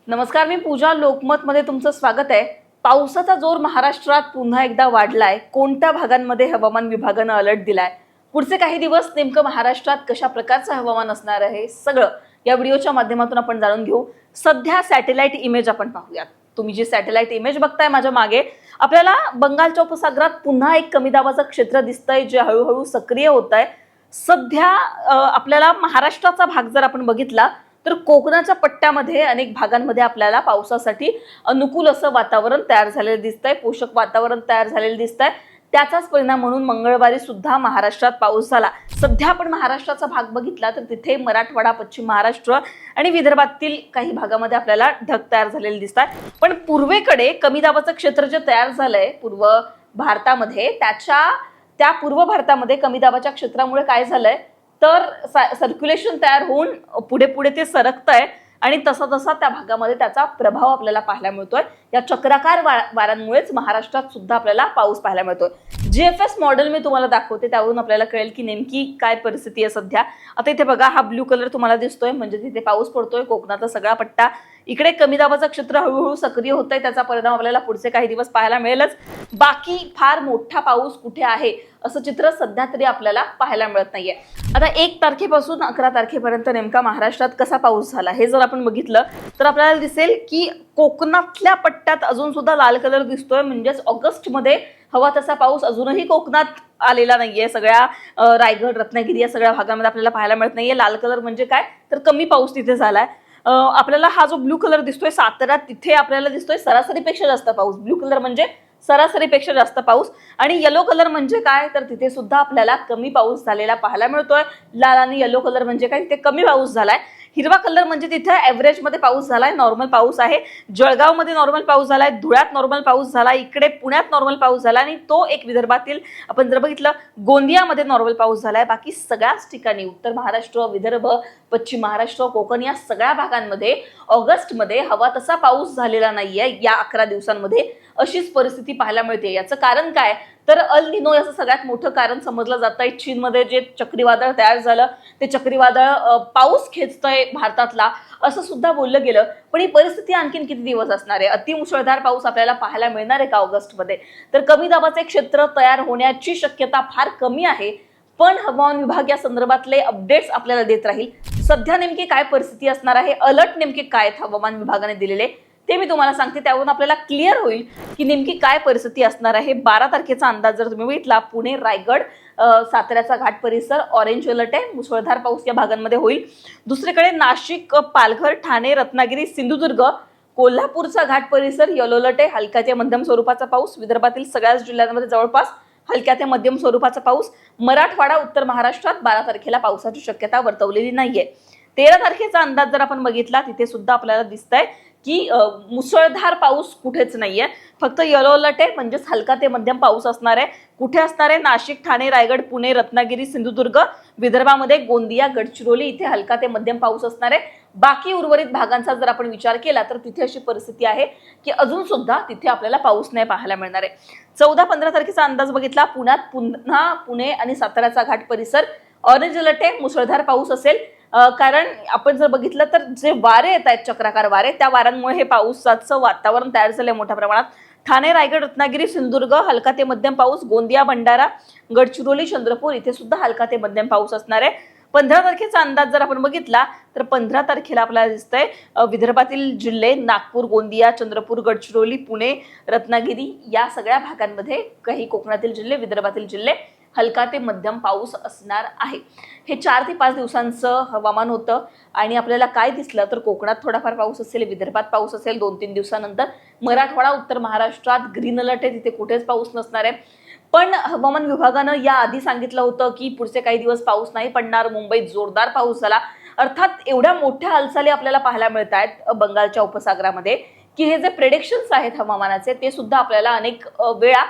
नमस्कार, मी पूजा. लोकमत मध्ये तुमचं स्वागत आहे. पावसाचा जोर महाराष्ट्रात पुन्हा एकदा वाढलाय. कोणत्या भागांमध्ये हवामान विभागानं अलर्ट दिलाय, पुढचे काही दिवस नेमकं महाराष्ट्रात कशा प्रकारचं हवामान असणार आहे, सगळं या व्हिडिओच्या माध्यमातून आपण जाणून घेऊ. सध्या सॅटेलाइट इमेज आपण पाहूयात. तुम्ही जी सॅटेलाइट इमेज बघताय माझ्या मागे, आपल्याला बंगालच्या उपसागरात पुन्हा एक कमी दाबाचं क्षेत्र दिसतंय जे हळूहळू सक्रिय होत आहे. सध्या आपल्याला महाराष्ट्राचा भाग जर आपण बघितला तर कोकणाच्या पट्ट्यामध्ये अनेक भागांमध्ये आपल्याला पावसासाठी अनुकूल असं वातावरण तयार झालेलं दिसतंय, पोषक वातावरण तयार झालेलं दिसतंय. त्याचाच परिणाम म्हणून मंगळवारी सुद्धा महाराष्ट्रात पाऊस झाला. सध्या आपण महाराष्ट्राचा भाग बघितला तर तिथे मराठवाडा, पश्चिम महाराष्ट्र आणि विदर्भातील काही भागामध्ये आपल्याला ढग तयार झालेले दिसतात. पण पूर्वेकडे कमी दाबाचं क्षेत्र जे तयार झालंय पूर्व भारतामध्ये, त्या पूर्व भारतामध्ये कमी दाबाच्या क्षेत्रामुळे काय झालंय तर सर्क्युलेशन तयार होऊन पुढे पुढे ते सरकतंय आणि तसा तसा त्या भागामध्ये त्याचा प्रभाव आपल्याला पाहायला मिळतोय. या चक्राकार वाऱ्यांमुळेच महाराष्ट्रात सुद्धा आपल्याला पाऊस पाहायला मिळतोय. जीएफएस मॉडेल मी तुम्हाला दाखवते, त्यावरून आपल्याला कळेल की नेमकी काय परिस्थिती आहे सध्या. आता इथे बघा, हा ब्ल्यू कलर तुम्हाला दिसतोय म्हणजे तिथे पाऊस पडतोय. कोकणाचा सगळा पट्टा, इकडे कमी दाबाचं क्षेत्र हळूहळू सक्रिय होतंय. त्याचा परिणाम आपल्याला पुढचे काही दिवस पाहायला मिळेलच. बाकी फार मोठा पाऊस कुठे आहे असं चित्र सध्या तरी आपल्याला पाहायला मिळत नाहीये. आता 1 तारखेपासून 11 तारखेपर्यंत नेमका महाराष्ट्रात कसा पाऊस झाला हे जर आपण बघितलं तर आपल्याला दिसेल की कोकणातल्या पट्ट्यात अजून सुद्धा लाल कलर दिसतोय. म्हणजेच ऑगस्टमध्ये हवा तसा पाऊस अजूनही कोकणात आलेला नाहीये. सगळ्या रायगड, रत्नागिरी या सगळ्या भागांमध्ये आपल्याला पाहायला मिळत नाहीये. लाल कलर म्हणजे काय तर कमी पाऊस तिथे झालाय. आपल्याला हा जो ब्ल्यू कलर दिसतोय सातारा, तिथे आपल्याला दिसतोय सरासरीपेक्षा जास्त पाऊस. ब्ल्यू कलर म्हणजे सरासरीपेक्षा जास्त पाऊस आणि येलो कलर म्हणजे काय तर तिथे सुद्धा आपल्याला कमी पाऊस झालेला पाहायला मिळतोय. लाल आणि येलो कलर म्हणजे काय, तिथे कमी पाऊस झालाय. हिरवा कलर म्हणजे तिथे ऍव्हरेज मध्ये पाऊस झालाय, नॉर्मल पाऊस आहे. जळगावमध्ये नॉर्मल पाऊस झालाय, धुळ्यात नॉर्मल पाऊस झाला, इकडे पुण्यात नॉर्मल पाऊस झाला आणि तो एक विदर्भातील आपण जर बघितलं गोंदियामध्ये नॉर्मल पाऊस झालाय. बाकी सगळ्याच ठिकाणी उत्तर महाराष्ट्र, विदर्भ, पश्चिम महाराष्ट्र, कोकण या सगळ्या भागांमध्ये ऑगस्टमध्ये हवा तसा पाऊस झालेला नाहीये. या 11 दिवसांमध्ये अशीच परिस्थिती पाहायला मिळते. याचं कारण काय तर अल निनो याचं सगळ्यात मोठं कारण समजलं जात आहे. चीनमध्ये जे चक्रीवादळ तयार झालं ते चक्रीवादळ पाऊस खेचतंय भारतातला असं सुद्धा बोललं गेलं. पण ही परिस्थिती आणखीन किती दिवस असणार आहे? अतिमुसळधार पाऊस आपल्याला पाहायला मिळणार आहे का ऑगस्टमध्ये? तर कमी दाबाचे क्षेत्र तयार होण्याची शक्यता फार कमी आहे. पण हवामान विभाग या संदर्भातले अपडेट्स आपल्याला देत राहील. सध्या नेमकी काय परिस्थिती असणार आहे, अलर्ट नेमके काय आहेत हवामान विभागाने दिलेले ते मी तुम्हाला सांगते. त्यावरून आपल्याला क्लिअर होईल की नेमकी काय परिस्थिती असणार आहे. 12 तारखेचा अंदाज जर तुम्ही बघितला, पुणे, रायगड, साताऱ्याचा घाट परिसर ऑरेंज अलर्ट आहे. मुसळधार पाऊस या भागांमध्ये होईल. दुसरीकडे नाशिक, पालघर, ठाणे, रत्नागिरी, सिंधुदुर्ग, कोल्हापूरचा घाट परिसर येलो अलर्ट आहे. हलक्या ते मध्यम स्वरूपाचा पाऊस. विदर्भातील सगळ्याच जिल्ह्यांमध्ये जवळपास हलक्या ते मध्यम स्वरूपाचा पाऊस. मराठवाडा, उत्तर महाराष्ट्रात 12 तारखेला पावसाची शक्यता वर्तवलेली नाहीये. 13 तारखेचा अंदाज जर आपण बघितला, तिथे सुद्धा आपल्याला दिसतंय की मुसळधार पाऊस कुठेच नाहीये. फक्त येलो अलर्ट आहे, म्हणजेच हलका ते मध्यम पाऊस असणार आहे. कुठे असणार आहे? नाशिक, ठाणे, रायगड, पुणे, रत्नागिरी, सिंधुदुर्ग, विदर्भामध्ये गोंदिया, गडचिरोली इथे हलका ते मध्यम पाऊस असणार आहे. बाकी उर्वरित भागांचा जर आपण विचार केला तर तिथे अशी परिस्थिती आहे की अजून सुद्धा तिथे आपल्याला पाऊस नाही पाहायला मिळणार आहे. 14-15 तारखेचा अंदाज बघितला, पुण्यात पुन्हा पुणे आणि साताऱ्याचा घाट परिसर ऑरेंज अलर्ट आहे. मुसळधार पाऊस असेल. कारण आपण जर बघितलं तर जे वारे येत आहेत, चक्राकार वारे, त्या वाऱ्यांमुळे हे पावसाचं वातावरण तयार झालंय मोठ्या प्रमाणात. ठाणे, रायगड, रत्नागिरी, सिंधुदुर्ग हलका ते मध्यम पाऊस. गोंदिया, भंडारा, गडचिरोली, चंद्रपूर इथे सुद्धा हलका ते मध्यम पाऊस असणार आहे. 15 तारखेचा अंदाज जर आपण बघितला तर 15 तारखेला आपल्याला दिसतंय विदर्भातील जिल्हे नागपूर, गोंदिया, चंद्रपूर, गडचिरोली, पुणे, रत्नागिरी या सगळ्या भागांमध्ये, काही कोकणातील जिल्हे, विदर्भातील जिल्हे हलका ते मध्यम पाऊस असणार आहे. हे 4 ते 5 दिवसांचं हवामान होतं आणि आपल्याला काय दिसलं तर कोकणात थोडाफार पाऊस असेल, विदर्भात पाऊस असेल 2-3 दिवसानंतर. मराठवाडा, उत्तर महाराष्ट्रात ग्रीन अलर्ट आहे, तिथे कुठेच पाऊस नसणार आहे. पण हवामान विभागानं या आधी सांगितलं होतं की पुढचे काही दिवस पाऊस नाही पडणार. मुंबईत जोरदार पाऊस झाला. अर्थात एवढ्या मोठ्या हालचाली आपल्याला पाहायला मिळत आहेत बंगालच्या उपसागरामध्ये की हे जे प्रेडिक्शन्स आहेत हवामानाचे ते सुद्धा आपल्याला अनेक वेळा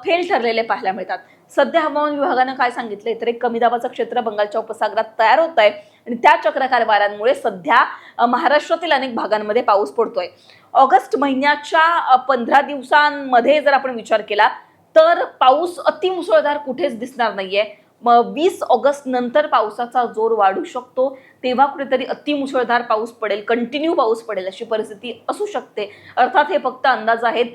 फेल ठरलेले पाहायला मिळतात. सध्या हवामान विभागानं काय सांगितलंय तर एक कमी दाबाचं क्षेत्र बंगालच्या उपसागरात तयार होत आहे आणि त्या चक्राकार वाऱ्यांमुळे सध्या महाराष्ट्रातील अनेक भागांमध्ये पाऊस पडतोय. ऑगस्ट महिन्याच्या 15 दिवसांमध्ये जर आपण विचार केला तर पाऊस अतिमुसळधार कुठेच दिसणार नाहीये. 20 ऑगस्ट नंतर पावसाचा जोर वाढू शकतो, तेव्हा कुठेतरी अतिमुसळधार पाऊस पडेल, कंटिन्यू पाऊस पडेल अशी परिस्थिती असू शकते. अर्थात हे फक्त अंदाज आहेत.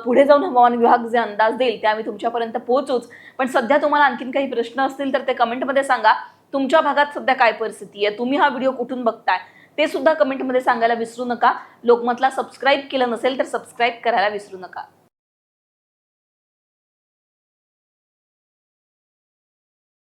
पुढे जाऊन हवामान विभाग जे अंदाज देईल ते आम्ही तुमच्यापर्यंत पोहोचूच. पण सध्या तुम्हाला आणखीन काही प्रश्न असतील तर ते कमेंटमध्ये सांगा. तुमच्या भागात सध्या काय परिस्थिती आहे, तुम्ही हा व्हिडिओ कुठून बघताय ते सुद्धा कमेंटमध्ये सांगायला विसरू नका. लोकमतला सबस्क्राईब केलं नसेल तर सबस्क्राईब करायला विसरू नका.